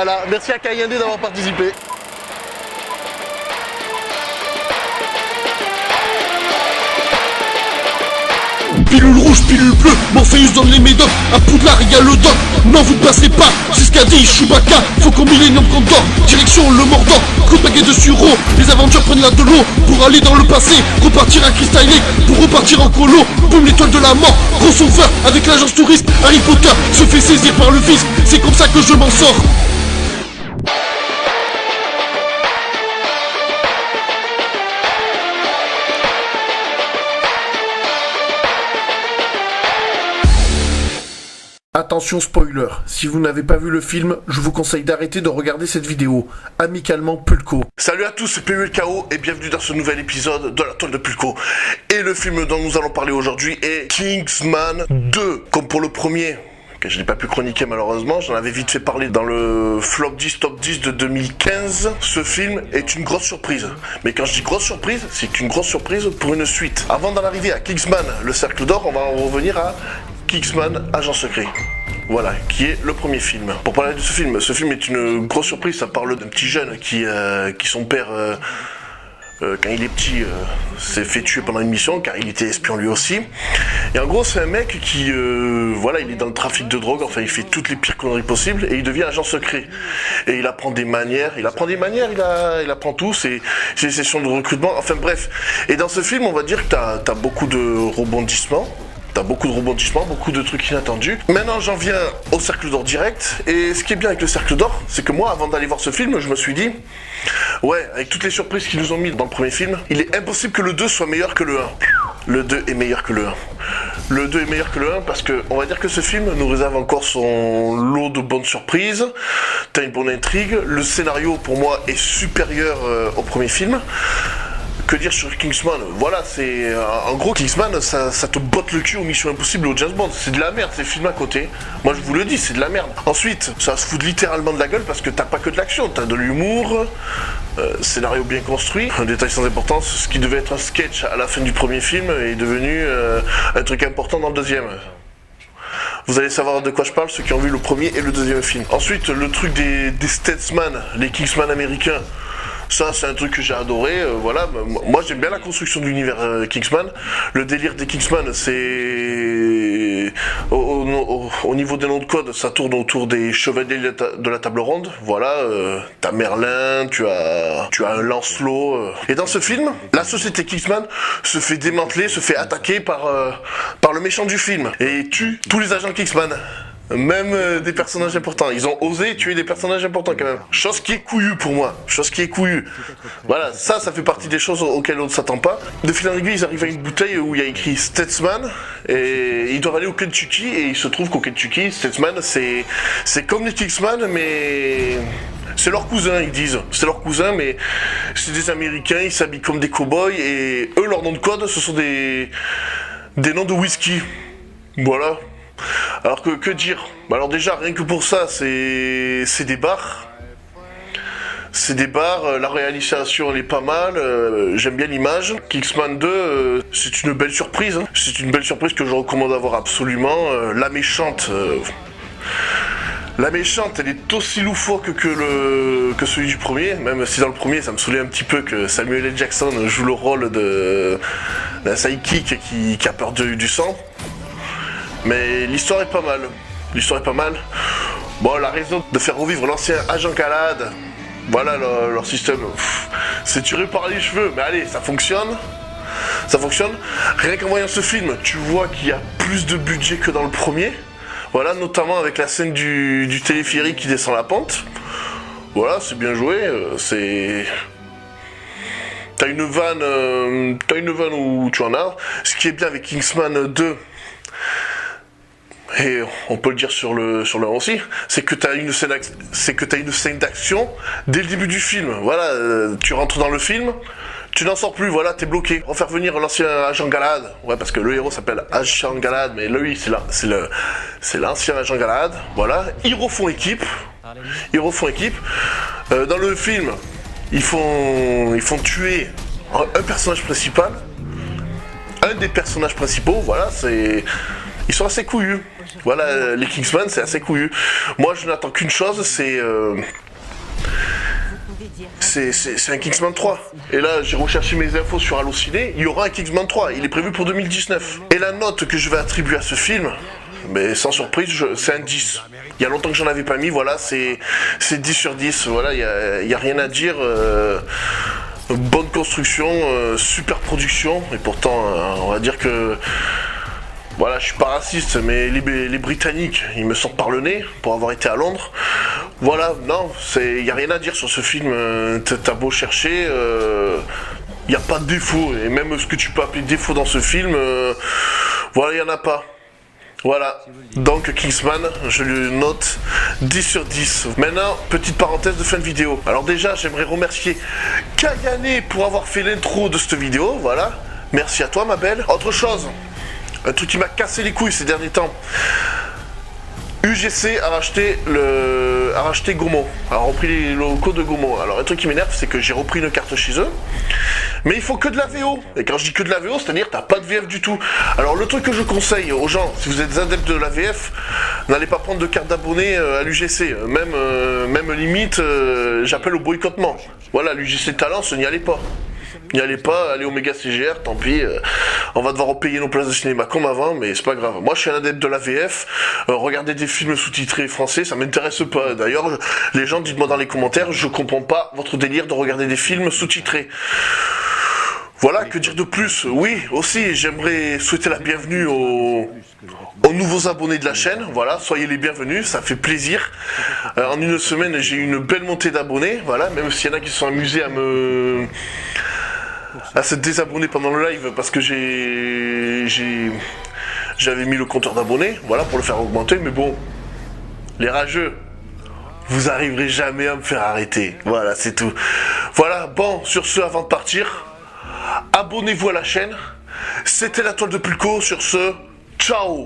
Voilà, merci à Kayande d'avoir participé. Pilule rouge, pilule bleue, Morpheus donne les médocs, à Poudlard y'a le doc. Non vous ne passerez pas, c'est ce qu'a dit Chewbacca. Faut qu'on Millennium qu'on dort, direction le Mordor. Coup de baguette de sureau, les Avengers prennent la de l'eau pour aller dans le passé, repartir à Crystal Lake, pour repartir en colo. Boum, l'étoile de la mort, crossover avec l'agence touriste. Harry Potter se fait saisir par le fisc, c'est comme ça que je m'en sors. Attention spoiler, si vous n'avez pas vu le film, je vous conseille d'arrêter de regarder cette vidéo. Amicalement Pulco. Salut à tous, c'est PULKO et bienvenue dans ce nouvel épisode de la toile de Pulco. Et le film dont nous allons parler aujourd'hui est Kingsman 2. Comme pour le premier, que je n'ai pas pu chroniquer malheureusement, j'en avais vite fait parler dans le Flop 10 Top 10 de 2015. Ce film est une grosse surprise. Mais quand je dis grosse surprise, c'est une grosse surprise pour une suite. Avant d'en arriver à Kingsman, le Cercle d'Or, on va en revenir à Kingsman, Agent Secret. Voilà, qui est le premier film. Pour parler de ce film est une grosse surprise. Ça parle d'un petit jeune qui son père, quand il est petit, s'est fait tuer pendant une mission, car il était espion lui aussi. Et en gros, c'est un mec qui, voilà, il est dans le trafic de drogue, enfin, il fait toutes les pires conneries possibles, et il devient agent secret. Et il apprend des manières, il apprend tout, c'est des sessions de recrutement, enfin bref. Et dans ce film, on va dire que t'as beaucoup de rebondissements. Beaucoup de trucs inattendus. Maintenant j'en viens au Cercle d'Or direct. Et ce qui est bien avec le Cercle d'Or, c'est que moi avant d'aller voir ce film, je me suis dit, ouais, avec toutes les surprises qu'ils nous ont mis dans le premier film, il est impossible que le 2 soit meilleur que le 1. Le 2 est meilleur que le 1. Le 2 est meilleur que le 1 parce que on va dire que ce film nous réserve encore son lot de bonnes surprises. T'as une bonne intrigue. Le scénario pour moi est supérieur au premier film. Que dire sur Kingsman? Voilà, c'est... En gros, Kingsman, ça te botte le cul aux Missions Impossibles et aux James Bond. C'est de la merde, ces films à côté. Moi, je vous le dis, c'est de la merde. Ensuite, ça se fout littéralement de la gueule parce que t'as pas que de l'action. T'as de l'humour, scénario bien construit. Un détail sans importance, ce qui devait être un sketch à la fin du premier film est devenu un truc important dans le deuxième. Vous allez savoir de quoi je parle, ceux qui ont vu le premier et le deuxième film. Ensuite, le truc des Statesman, les Kingsman américains. Ça, c'est un truc que j'ai adoré, voilà. Moi, j'aime bien la construction de l'univers Kingsman. Le délire des Kingsman, c'est... Au niveau des noms de code, ça tourne autour des chevaliers de la table ronde. Voilà, t'as Merlin, tu as un Lancelot. Et dans ce film, la société Kingsman se fait démanteler, se fait attaquer par le méchant du film. Et tue tous les agents Kingsman. Même des personnages importants. Ils ont osé tuer des personnages importants quand même. Chose qui est couillue pour moi. Chose qui est couillue. Voilà, ça fait partie des choses auxquelles on ne s'attend pas. De fil en aiguille, ils arrivent à une bouteille où il y a écrit Statesman. Et ils doivent aller au Kentucky. Et il se trouve qu'au Kentucky, Statesman, c'est comme les Kingsman, mais... C'est leur cousin, ils disent. C'est leur cousin, mais c'est des Américains, ils s'habillent comme des cow-boys. Et eux, leur nom de code, ce sont des noms de whisky. Voilà. Alors que dire? Alors déjà, rien que pour ça, c'est des bars. C'est des bars, la réalisation elle est pas mal, j'aime bien l'image. Kingsman 2, c'est une belle surprise. Hein. C'est une belle surprise que je recommande à voir absolument. La méchante, elle est aussi loufoque que celui du premier, même si dans le premier ça me saoulait un petit peu que Samuel L. Jackson joue le rôle d'un sidekick qui a peur du sang. Mais l'histoire est pas mal. Bon, la raison de faire revivre l'ancien agent Galahad, voilà leur système. C'est tiré par les cheveux, mais allez, ça fonctionne. Rien qu'en voyant ce film, tu vois qu'il y a plus de budget que dans le premier. Voilà, notamment avec la scène du téléphérique qui descend la pente. Voilà, c'est bien joué. T'as une vanne où tu en as. Ce qui est bien avec Kingsman 2. Et on peut le dire sur le 1 aussi, c'est que t'as une scène d'action dès le début du film. Voilà, tu rentres dans le film, tu n'en sors plus, voilà, t'es bloqué. On va faire venir l'ancien agent Galahad, ouais, parce que le héros s'appelle Agent Galahad, mais lui, c'est l'ancien agent Galahad, voilà. Ils refont équipe. Dans le film, ils font tuer un personnage principal, un des personnages principaux, voilà, ils sont assez couillus. Voilà, les Kingsman, c'est assez couillu. Moi, je n'attends qu'une chose, c'est un Kingsman 3. Et là, j'ai recherché mes infos sur Allociné, il y aura un Kingsman 3, il est prévu pour 2019. Et la note que je vais attribuer à ce film, mais sans surprise, c'est un 10. Il y a longtemps que j'en avais pas mis, voilà, c'est 10 sur 10, voilà, il y a rien à dire. Bonne construction, super production, et pourtant, on va dire que... Voilà, je suis pas raciste, mais les Britanniques, ils me sortent par le nez pour avoir été à Londres. Voilà, non, il y a rien à dire sur ce film. T'as beau chercher, il n'y a pas de défaut. Et même ce que tu peux appeler défaut dans ce film, voilà, il n'y en a pas. Voilà, donc Kingsman, je lui note 10 sur 10. Maintenant, petite parenthèse de fin de vidéo. Alors déjà, j'aimerais remercier Kayane pour avoir fait l'intro de cette vidéo, voilà. Merci à toi, ma belle. Autre chose, un truc qui m'a cassé les couilles ces derniers temps. UGC a racheté Gaumont, a repris les locaux de Gaumont. Alors un truc qui m'énerve, c'est que j'ai repris une carte chez eux, mais il faut que de la VO. Et quand je dis que de la VO, c'est-à-dire t'as pas de VF du tout. Alors le truc que je conseille aux gens, si vous êtes des adeptes de la VF, n'allez pas prendre de carte d'abonné à l'UGC. Même limite, j'appelle au boycottement. Voilà, l'UGC Talence, n'y allez pas. N'y allez pas, allez au méga CGR, tant pis, on va devoir repayer nos places de cinéma comme avant, mais c'est pas grave. Moi je suis un adepte de la VF, regarder des films sous-titrés français, ça m'intéresse pas. D'ailleurs, les gens, dites-moi dans les commentaires, je comprends pas votre délire de regarder des films sous-titrés. Voilà, que dire de plus? Oui, aussi, j'aimerais souhaiter la bienvenue aux nouveaux abonnés de la chaîne. Voilà, soyez les bienvenus, ça fait plaisir. En une semaine, j'ai eu une belle montée d'abonnés, voilà, même s'il y en a qui se sont amusés à se désabonner pendant le live parce que j'avais mis le compteur d'abonnés, voilà, pour le faire augmenter, mais bon, les rageux, vous arriverez jamais à me faire arrêter, voilà, c'est tout. Voilà, bon, sur ce, avant de partir, abonnez-vous à la chaîne, c'était la toile de Pulco, sur ce, ciao.